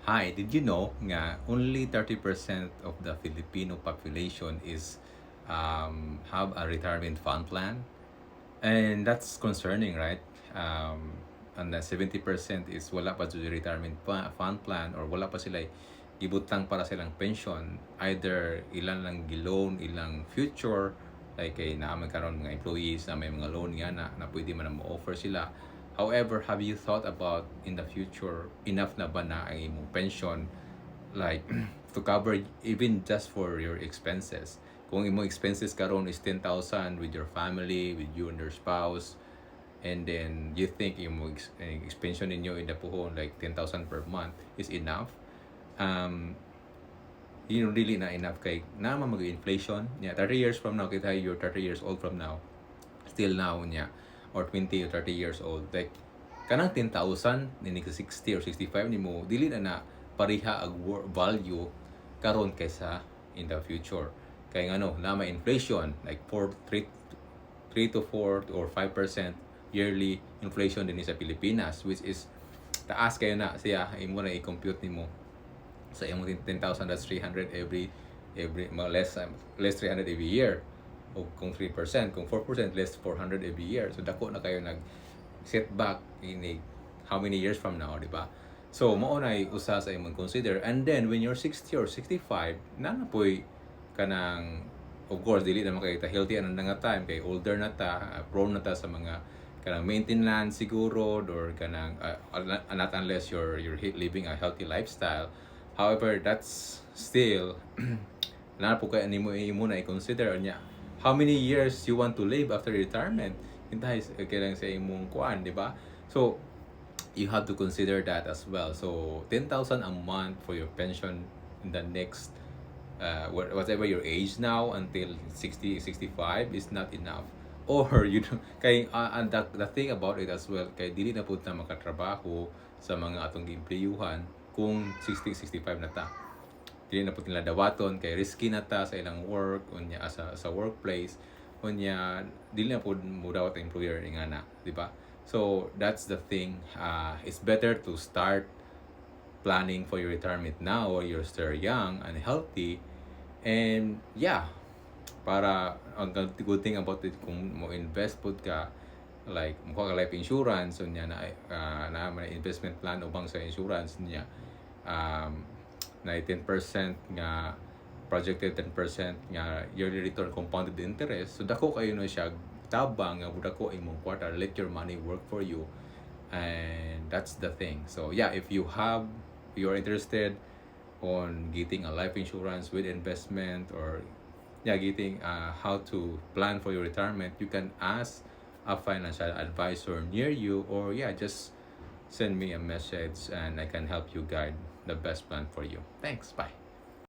Hi, did you know nga only 30% of the Filipino population is have a retirement fund plan? And that's concerning, right? And the 70% is wala pa sa fund plan or wala pa sila gibutang para silang pension. Either ilan lang giloan, ilang future, like kay naman karon mga employees na may mga loan nga na pwede man na mo-offer sila. However, have you thought about in the future, enough na ba na ang imong pension like to cover even just for your expenses? Kung imong expenses karon is 10,000 with your family, with you and your spouse, and then you think yung expension ninyo in the puhon like 10,000 per month is enough, um, yun really na enough kay na mag-inflation. Yeah, 30 years from now, kita you're 30 years old from now, still now niya, or 20 or 30 years old, like kanang 10,000 nini ka 60 or 65 nimo dili na pareha ang value karon kaysa in the future. Kay ngano na may inflation like 3 to 4 or 5% yearly inflation din sa Pilipinas, which is taas kayo na siya imo na i-compute nimo sa imong 10,000, that's 300 every mga less 300 every year. O kung 3%, kung 4%, less 400 every year. So dako na kayo nag setback in how many years from now, di ba? So mao na usa sa imong consider. And then when you're 60 or 65, na poy kanang, of course dili na makita healthy anang nga time kay older na ta, prone na ta sa mga kanang maintenance siguro, or kanang not unless you're living a healthy lifestyle. However, that's still na po kay nimo na i-consider niya how many years you want to live after retirement. Hintay kailang sa imong kuan, di ba? So you have to consider that as well. So 10,000 a month for your pension in the next whatever your age now until 60 65 is not enough. Or you know, kay and the thing about it as well, kay dili na pud ta makatrabaho sa mga atong giempleyuhan kung 60 65 na ta. Dili na pud nila dawaton kay risky na ta sa ilang work unya sa workplace, unya dili na pud mo dawat ang employer ingana, di ba? So that's the thing. It's better to start planning for your retirement now while you're still young and healthy. And yeah, para ang good thing about it, kung mo invest pud ka, like mo ka life insurance unya na may investment plan ubang sa insurance niya, na 10% nga projected 10% nga yearly return compounded interest. So dako kayo na siya tabang nga dako imong quarter, let your money work for you. And that's the thing. So yeah, if you're interested on getting a life insurance with investment, or yeah, getting how to plan for your retirement, you can ask a financial advisor near you, or yeah, just send me a message and I can help you guide the best plan for you. Thanks. Bye.